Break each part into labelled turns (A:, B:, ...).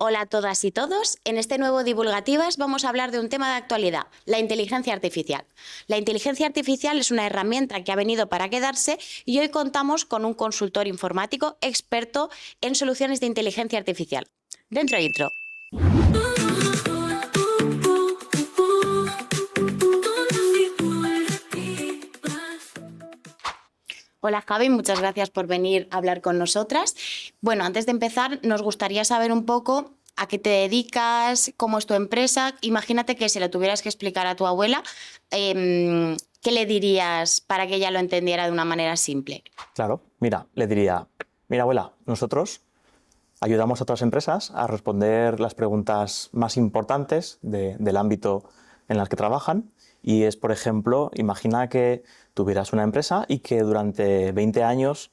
A: Hola a todas y todos. En este nuevo Divulgativas vamos a hablar de un tema de actualidad, la inteligencia artificial. La inteligencia artificial es una herramienta que ha venido para quedarse y hoy contamos con un consultor informático experto en soluciones de inteligencia artificial. Dentro intro. Hola Javi, muchas gracias por venir a hablar con nosotras. Bueno, antes de empezar, nos gustaría saber un poco a qué te dedicas, cómo es tu empresa. Imagínate que se lo tuvieras que explicar a tu abuela, ¿qué le dirías para que ella lo entendiera de una manera simple?
B: Claro, mira, le diría, mira abuela, nosotros ayudamos a otras empresas a responder las preguntas más importantes del ámbito en el que trabajan y es, por ejemplo, imagina que tuvieras una empresa y que durante 20 años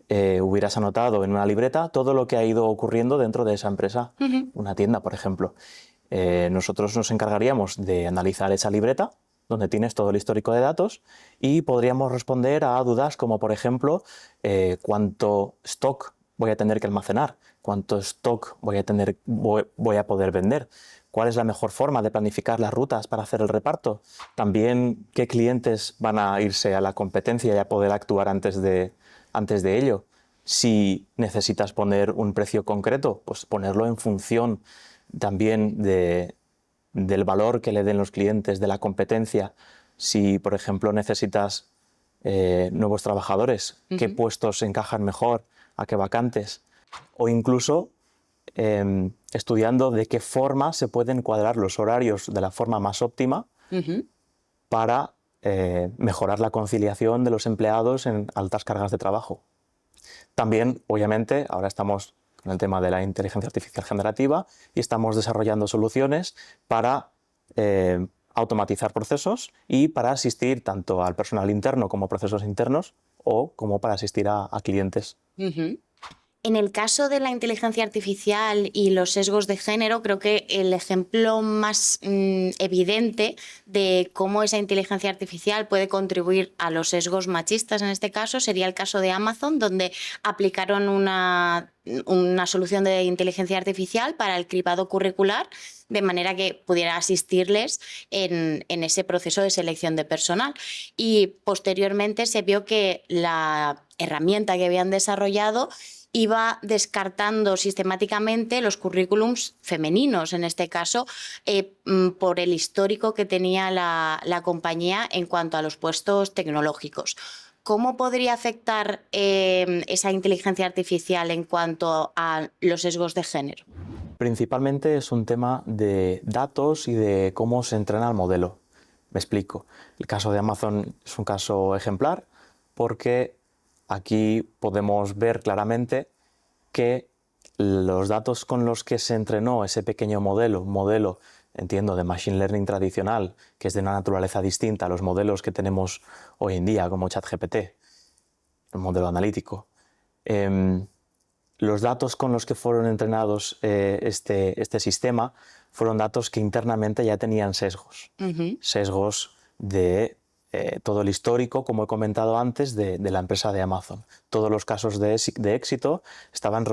B: hubieras anotado en una libreta todo lo que ha ido ocurriendo dentro de esa empresa, una tienda, por ejemplo. Nosotros nos encargaríamos de analizar esa libreta donde tienes todo el histórico de datos y podríamos responder a dudas como, por ejemplo, cuánto stock voy a tener que almacenar, cuánto stock voy a poder vender, cuál es la mejor forma de planificar las rutas para hacer el reparto, también qué clientes van a irse a la competencia y a poder actuar antes de ello. Si necesitas poner un precio concreto, pues ponerlo en función también del valor que le den los clientes, de la competencia. Si, por ejemplo, necesitas nuevos trabajadores, qué puestos encajan mejor, a qué vacantes. O incluso estudiando de qué forma se pueden cuadrar los horarios de la forma más óptima para mejorar la conciliación de los empleados en altas cargas de trabajo. También, obviamente, ahora estamos con el tema de la inteligencia artificial generativa y estamos desarrollando soluciones para automatizar procesos y para asistir tanto al personal interno como procesos internos o como para asistir a clientes.
A: En el caso de la inteligencia artificial y los sesgos de género, creo que el ejemplo más evidente de cómo esa inteligencia artificial puede contribuir a los sesgos machistas, en este caso, sería el caso de Amazon, donde aplicaron una solución de inteligencia artificial para el cribado curricular, de manera que pudiera asistirles en ese proceso de selección de personal. Y posteriormente se vio que la herramienta que habían desarrollado iba descartando sistemáticamente los currículums femeninos, en este caso, por el histórico que tenía la compañía en cuanto a los puestos tecnológicos. ¿Cómo podría afectar esa inteligencia artificial en cuanto a los sesgos de género?
B: Principalmente es un tema de datos y de cómo se entrena el modelo. Me explico. El caso de Amazon es un caso ejemplar porque aquí podemos ver claramente que los datos con los que se entrenó ese pequeño modelo, un modelo, entiendo, de machine learning tradicional, que es de una naturaleza distinta a los modelos que tenemos hoy en día, como ChatGPT, el modelo analítico. Los datos con los que fueron entrenados este sistema fueron datos que internamente ya tenían sesgos. Sesgos de todo el histórico, como he comentado antes, de la empresa de Amazon. Todos los casos de éxito estaban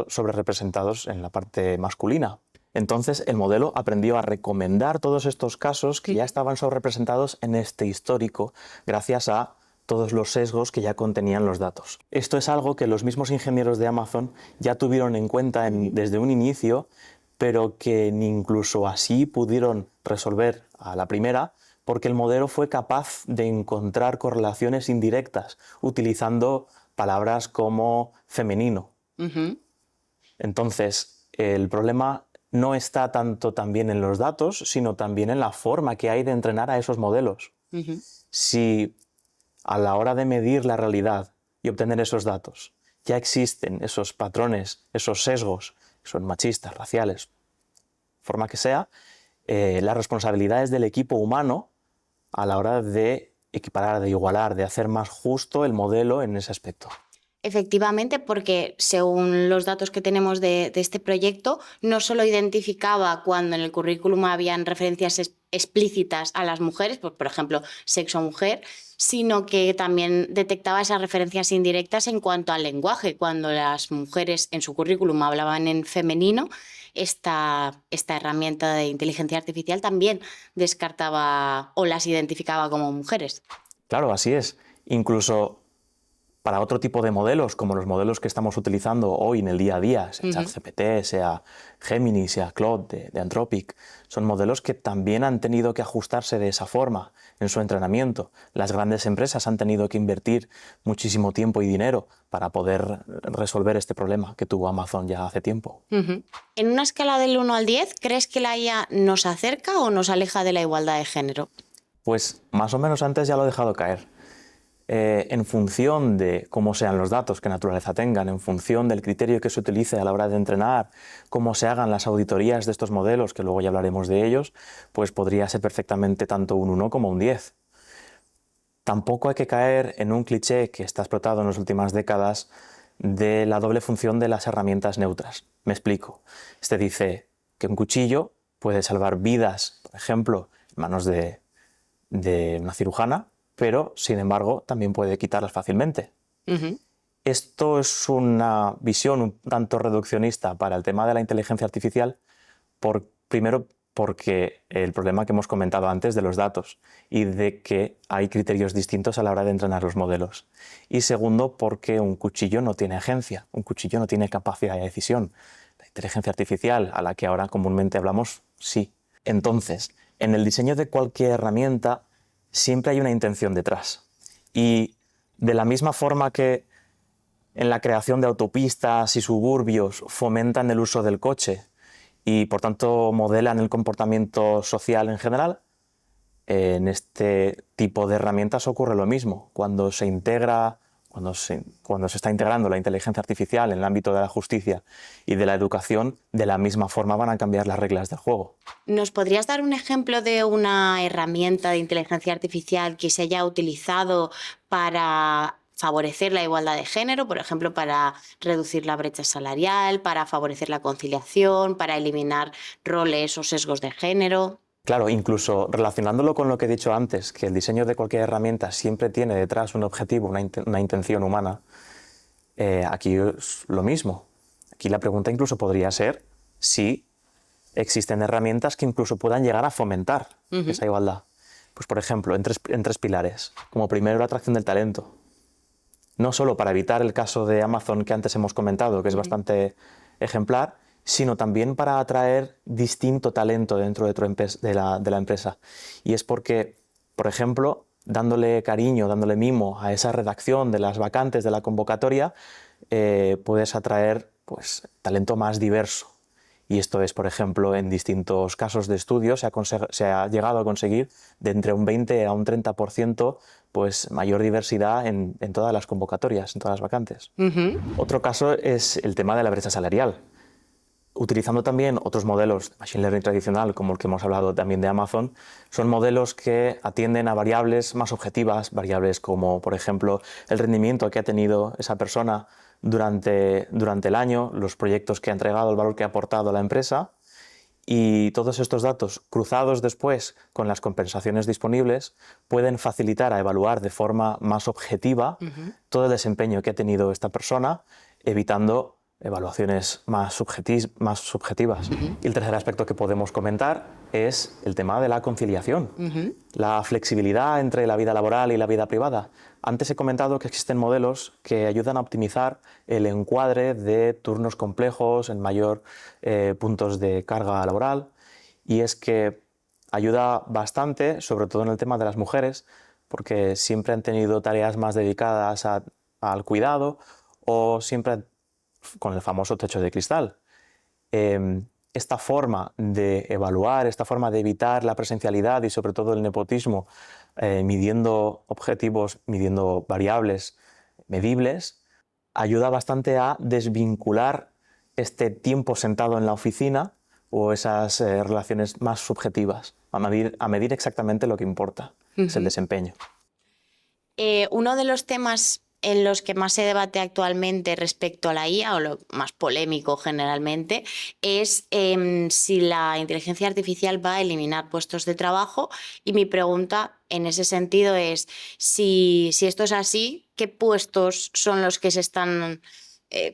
B: sobrerepresentados en la parte masculina. Entonces el modelo aprendió a recomendar todos estos casos que ya estaban sobrerepresentados en este histórico gracias a todos los sesgos que ya contenían los datos. Esto es algo que los mismos ingenieros de Amazon ya tuvieron en cuenta desde un inicio, pero que ni incluso así pudieron resolver a la primera, porque el modelo fue capaz de encontrar correlaciones indirectas utilizando palabras como femenino. Entonces, el problema no está tanto también en los datos, sino también en la forma que hay de entrenar a esos modelos. Si a la hora de medir la realidad y obtener esos datos ya existen esos patrones, esos sesgos, que son machistas, raciales, forma que sea, la responsabilidad es del equipo humano a la hora de equiparar, de igualar, de hacer más justo el modelo en ese aspecto.
A: Efectivamente, porque según los datos que tenemos de este proyecto, no solo identificaba cuando en el currículum habían referencias explícitas a las mujeres, por ejemplo, sexo mujer, sino que también detectaba esas referencias indirectas en cuanto al lenguaje, cuando las mujeres en su currículum hablaban en femenino esta herramienta de inteligencia artificial también descartaba o las identificaba como mujeres.
B: Claro, así es. Incluso para otro tipo de modelos, como los modelos que estamos utilizando hoy en el día a día, sea ChatGPT, sea Gemini, sea Claude de Anthropic, son modelos que también han tenido que ajustarse de esa forma en su entrenamiento. Las grandes empresas han tenido que invertir muchísimo tiempo y dinero para poder resolver este problema que tuvo Amazon ya hace tiempo.
A: En una escala del 1 al 10, ¿crees que la IA nos acerca o nos aleja de la igualdad de género?
B: Pues más o menos antes ya lo he dejado caer. En función de cómo sean los datos, qué naturaleza tengan, en función del criterio que se utilice a la hora de entrenar, cómo se hagan las auditorías de estos modelos, que luego ya hablaremos de ellos, pues podría ser perfectamente tanto un 1 como un 10. Tampoco hay que caer en un cliché que está explotado en las últimas décadas de la doble función de las herramientas neutras. Me explico. Este dice que un cuchillo puede salvar vidas, por ejemplo, en manos de una cirujana, pero sin embargo también puede quitarlas fácilmente. Esto es una visión un tanto reduccionista para el tema de la inteligencia artificial, primero porque el problema que hemos comentado antes de los datos y de que hay criterios distintos a la hora de entrenar los modelos. Y segundo, porque un cuchillo no tiene agencia, un cuchillo no tiene capacidad de decisión. La inteligencia artificial, a la que ahora comúnmente hablamos, sí. Entonces, en el diseño de cualquier herramienta siempre hay una intención detrás. Y de la misma forma que en la creación de autopistas y suburbios fomentan el uso del coche y por tanto modelan el comportamiento social en general, en este tipo de herramientas ocurre lo mismo. Cuando se está integrando la inteligencia artificial en el ámbito de la justicia y de la educación, de la misma forma van a cambiar las reglas del juego.
A: ¿Nos podrías dar un ejemplo de una herramienta de inteligencia artificial que se haya utilizado para favorecer la igualdad de género, por ejemplo, para reducir la brecha salarial, para favorecer la conciliación, para eliminar roles o sesgos de género?
B: Claro, incluso relacionándolo con lo que he dicho antes, que el diseño de cualquier herramienta siempre tiene detrás un objetivo, una intención humana, aquí es lo mismo. Aquí la pregunta incluso podría ser si existen herramientas que incluso puedan llegar a fomentar esa igualdad. Pues por ejemplo, en tres pilares. Como primero, la atracción del talento. No solo para evitar el caso de Amazon que antes hemos comentado, que es bastante ejemplar, sino también para atraer distinto talento dentro de la empresa. Y es porque, por ejemplo, dándole cariño, dándole mimo a esa redacción de las vacantes de la convocatoria, puedes atraer pues, talento más diverso. Y esto es, por ejemplo, en distintos casos de estudio se ha llegado a conseguir de entre un 20 a un 30% pues, mayor diversidad en todas las convocatorias, en todas las vacantes. Otro caso es el tema de la brecha salarial. Utilizando también otros modelos de Machine Learning tradicional, como el que hemos hablado también de Amazon, son modelos que atienden a variables más objetivas, variables como, por ejemplo, el rendimiento que ha tenido esa persona durante el año, los proyectos que ha entregado, el valor que ha aportado a la empresa, y todos estos datos cruzados después con las compensaciones disponibles pueden facilitar a evaluar de forma más objetiva todo el desempeño que ha tenido esta persona, evitando evaluaciones más subjetivas. Y el tercer aspecto que podemos comentar es el tema de la conciliación, la flexibilidad entre la vida laboral y la vida privada. Antes he comentado que existen modelos que ayudan a optimizar el encuadre de turnos complejos en mayor puntos de carga laboral, y es que ayuda bastante, sobre todo en el tema de las mujeres, porque siempre han tenido tareas más dedicadas al cuidado o siempre con el famoso techo de cristal. Esta forma de evaluar, esta forma de evitar la presencialidad y sobre todo el nepotismo, midiendo objetivos, midiendo variables medibles, ayuda bastante a desvincular este tiempo sentado en la oficina o esas relaciones más subjetivas, a medir exactamente lo que importa, es el desempeño.
A: Uno de los temas en los que más se debate actualmente respecto a la IA, o lo más polémico generalmente, es si la inteligencia artificial va a eliminar puestos de trabajo. Y mi pregunta en ese sentido es, si esto es así, ¿qué puestos son los que se están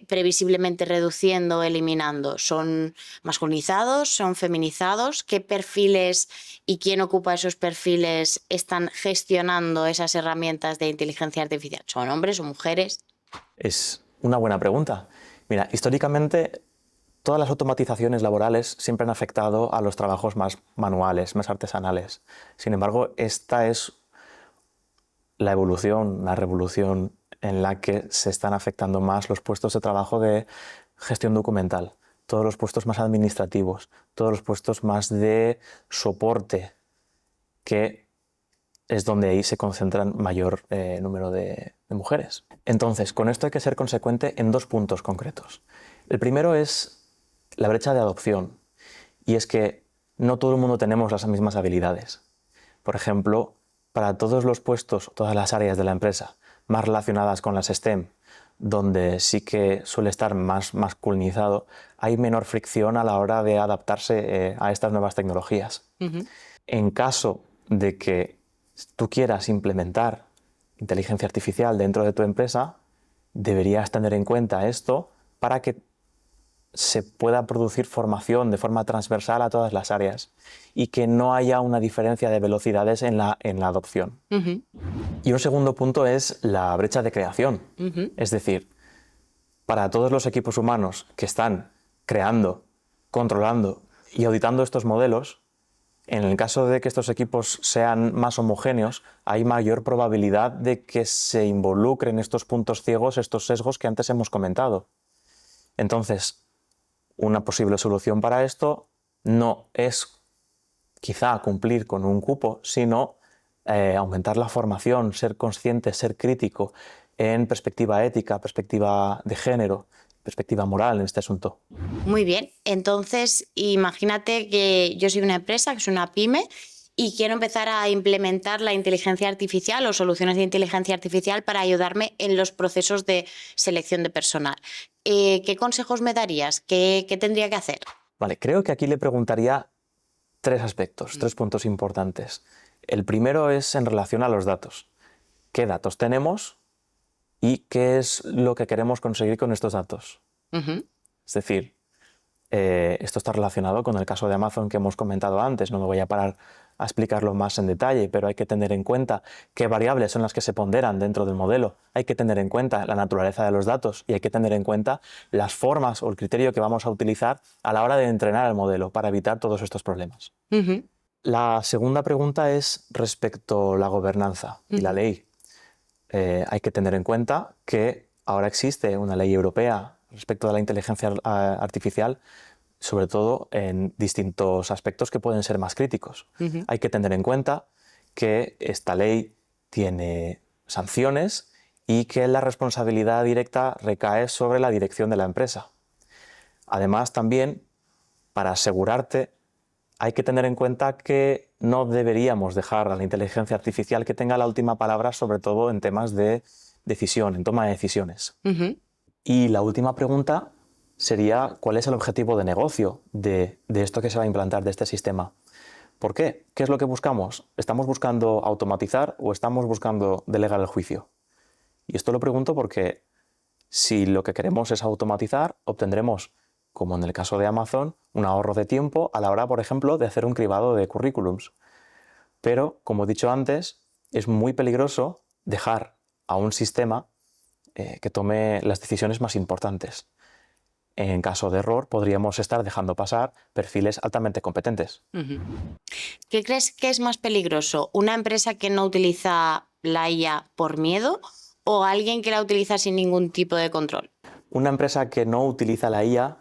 A: previsiblemente reduciendo, eliminando? ¿Son masculinizados? ¿Son feminizados? ¿Qué perfiles y quién ocupa esos perfiles están gestionando esas herramientas de inteligencia artificial? ¿Son hombres o mujeres?
B: Es una buena pregunta. Mira, históricamente todas las automatizaciones laborales siempre han afectado a los trabajos más manuales, más artesanales. Sin embargo, esta es la evolución, la revolución en la que se están afectando más los puestos de trabajo de gestión documental, todos los puestos más administrativos, todos los puestos más de soporte, que es donde ahí se concentran mayor número de mujeres. Entonces, con esto hay que ser consecuente en 2 puntos concretos. El primero es la brecha de adopción, y es que no todo el mundo tenemos las mismas habilidades. Por ejemplo, para todos los puestos, todas las áreas de la empresa más relacionadas con las STEM, donde sí que suele estar más masculinizado, hay menor fricción a la hora de adaptarse a estas nuevas tecnologías. En caso de que tú quieras implementar inteligencia artificial dentro de tu empresa, deberías tener en cuenta esto para que se pueda producir formación de forma transversal a todas las áreas y que no haya una diferencia de velocidades en la adopción. Y un segundo punto es la brecha de creación. Es decir, para todos los equipos humanos que están creando, controlando y auditando estos modelos, en el caso de que estos equipos sean más homogéneos, hay mayor probabilidad de que se involucren estos puntos ciegos, estos sesgos que antes hemos comentado. Entonces, una posible solución para esto no es quizá cumplir con un cupo, sino aumentar la formación, ser consciente, ser crítico en perspectiva ética, perspectiva de género, perspectiva moral en este asunto.
A: Muy bien, entonces imagínate que yo soy una empresa, que soy una pyme, y quiero empezar a implementar la inteligencia artificial o soluciones de inteligencia artificial para ayudarme en los procesos de selección de personal. ¿Qué consejos me darías? ¿Qué tendría que hacer?
B: Vale, creo que aquí le preguntaría 3 aspectos, 3 puntos importantes. El primero es en relación a los datos. ¿Qué datos tenemos y qué es lo que queremos conseguir con estos datos? Es decir, esto está relacionado con el caso de Amazon que hemos comentado antes. No me voy a parar a explicarlo más en detalle, pero hay que tener en cuenta qué variables son las que se ponderan dentro del modelo. Hay que tener en cuenta la naturaleza de los datos y hay que tener en cuenta las formas o el criterio que vamos a utilizar a la hora de entrenar el modelo para evitar todos estos problemas. La segunda pregunta es respecto a la gobernanza y la ley. Hay que tener en cuenta que ahora existe una ley europea respecto de la inteligencia artificial, sobre todo en distintos aspectos que pueden ser más críticos. Hay que tener en cuenta que esta ley tiene sanciones y que la responsabilidad directa recae sobre la dirección de la empresa. Además, también, para asegurarte, hay que tener en cuenta que no deberíamos dejar a la inteligencia artificial que tenga la última palabra, sobre todo en temas de decisión, en toma de decisiones. Y la última pregunta sería, ¿cuál es el objetivo de negocio de esto que se va a implantar, de este sistema? ¿Por qué? ¿Qué es lo que buscamos? ¿Estamos buscando automatizar o estamos buscando delegar el juicio? Y esto lo pregunto porque si lo que queremos es automatizar, obtendremos, como en el caso de Amazon, un ahorro de tiempo a la hora, por ejemplo, de hacer un cribado de currículums. Pero, como he dicho antes, es muy peligroso dejar a un sistema que tome las decisiones más importantes. En caso de error, podríamos estar dejando pasar perfiles altamente competentes.
A: ¿Qué crees que es más peligroso? ¿Una empresa que no utiliza la IA por miedo o alguien que la utiliza sin ningún tipo de control?
B: Una empresa que no utiliza la IA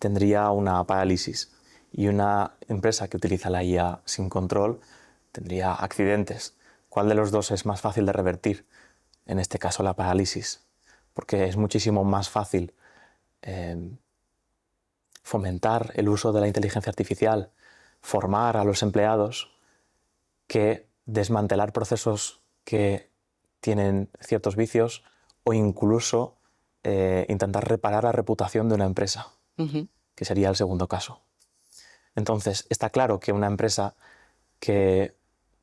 B: tendría una parálisis y una empresa que utiliza la IA sin control tendría accidentes. ¿Cuál de los dos es más fácil de revertir? En este caso, la parálisis, porque es muchísimo más fácil fomentar el uso de la inteligencia artificial, formar a los empleados, que desmantelar procesos que tienen ciertos vicios o incluso intentar reparar la reputación de una empresa, que sería el segundo caso. Entonces, está claro que una empresa que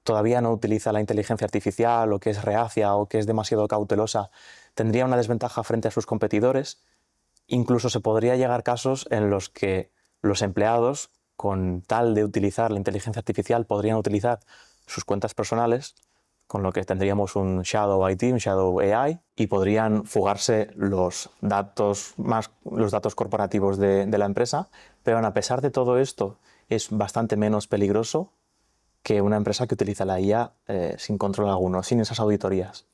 B: todavía no utiliza la inteligencia artificial o que es reacia o que es demasiado cautelosa tendría una desventaja frente a sus competidores, Incluso se podría llegar a casos en los que los empleados, con tal de utilizar la inteligencia artificial, podrían utilizar sus cuentas personales, con lo que tendríamos un Shadow IT, un Shadow AI, y podrían fugarse los datos corporativos de la empresa, pero a pesar de todo esto es bastante menos peligroso que una empresa que utiliza la IA sin control alguno, sin esas auditorías.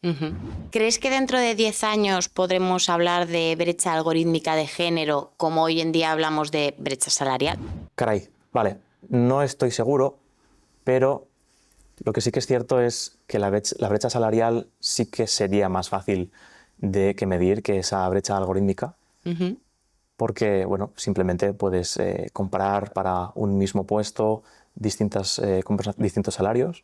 A: ¿Crees que dentro de 10 años podremos hablar de brecha algorítmica de género como hoy en día hablamos de brecha salarial?
B: Caray, vale, no estoy seguro, pero lo que sí que es cierto es que la brecha salarial sí que sería más fácil de medir que esa brecha algorítmica, porque bueno, simplemente puedes comparar para un mismo puesto distintos salarios.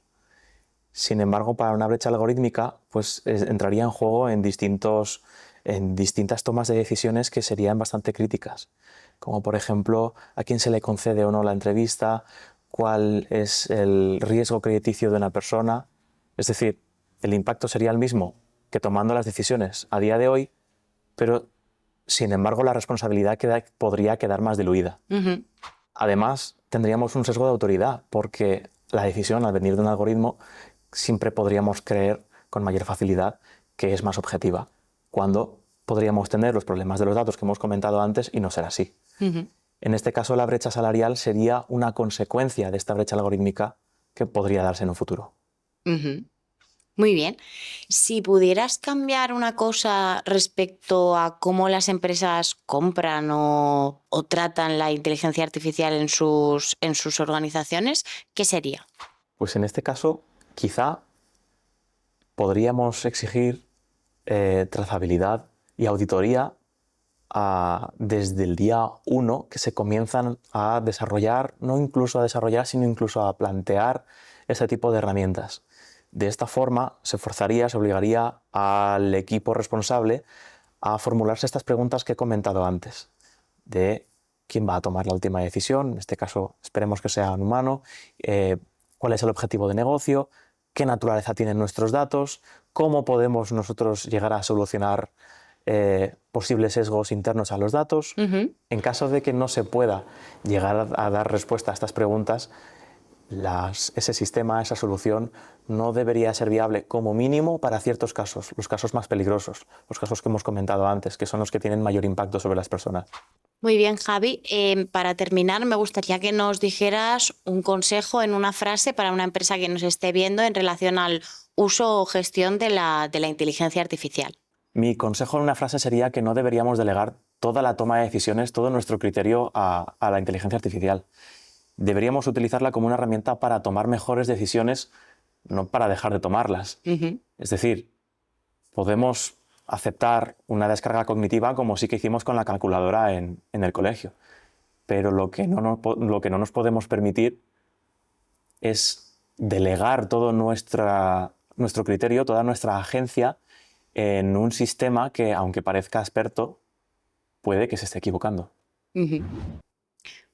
B: Sin embargo, para una brecha algorítmica, pues entraría en juego en distintas tomas de decisiones que serían bastante críticas, como por ejemplo a quién se le concede o no la entrevista, cuál es el riesgo crediticio de una persona. Es decir, el impacto sería el mismo que tomando las decisiones a día de hoy, pero sin embargo la responsabilidad podría quedar más diluida. Además, tendríamos un sesgo de autoridad, porque la decisión, al venir de un algoritmo, siempre podríamos creer con mayor facilidad que es más objetiva, cuando podríamos tener los problemas de los datos que hemos comentado antes y no ser así. En este caso, la brecha salarial sería una consecuencia de esta brecha algorítmica que podría darse en un futuro.
A: Muy bien. Si pudieras cambiar una cosa respecto a cómo las empresas compran o tratan la inteligencia artificial en sus organizaciones, ¿qué sería?
B: Pues en este caso, quizá podríamos exigir trazabilidad y auditoría desde el día 1 que se comienzan a desarrollar, no incluso a desarrollar, sino incluso a plantear este tipo de herramientas. De esta forma se obligaría al equipo responsable a formularse estas preguntas que he comentado antes, de quién va a tomar la última decisión, en este caso esperemos que sea un humano, cuál es el objetivo de negocio, qué naturaleza tienen nuestros datos, cómo podemos nosotros llegar a solucionar posibles sesgos internos a los datos. En caso de que no se pueda llegar a dar respuesta a estas preguntas, ese sistema, esa solución, no debería ser viable como mínimo para ciertos casos, los casos más peligrosos, los casos que hemos comentado antes, que son los que tienen mayor impacto sobre las personas.
A: Muy bien, Javi. Para terminar, me gustaría que nos dijeras un consejo en una frase para una empresa que nos esté viendo en relación al uso o gestión de la inteligencia artificial.
B: Mi consejo en una frase sería que no deberíamos delegar toda la toma de decisiones, todo nuestro criterio a la inteligencia artificial. Deberíamos utilizarla como una herramienta para tomar mejores decisiones, no para dejar de tomarlas. Es decir, podemos aceptar una descarga cognitiva como sí que hicimos con la calculadora en el colegio, pero lo que no nos podemos permitir es delegar todo nuestro criterio, toda nuestra agencia en un sistema que, aunque parezca experto, puede que se esté equivocando.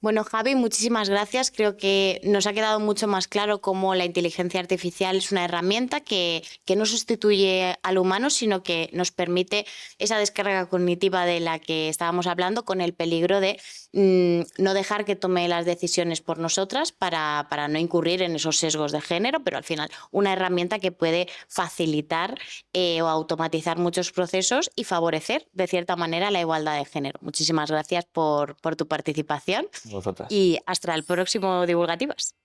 A: Bueno, Javi, muchísimas gracias. Creo que nos ha quedado mucho más claro cómo la inteligencia artificial es una herramienta que no sustituye al humano, sino que nos permite esa descarga cognitiva de la que estábamos hablando, con el peligro de no dejar que tome las decisiones por nosotras para no incurrir en esos sesgos de género, pero al final una herramienta que puede facilitar o automatizar muchos procesos y favorecer de cierta manera la igualdad de género. Muchísimas gracias por tu participación.
B: Vosotras.
A: Y hasta el próximo Divulgativas.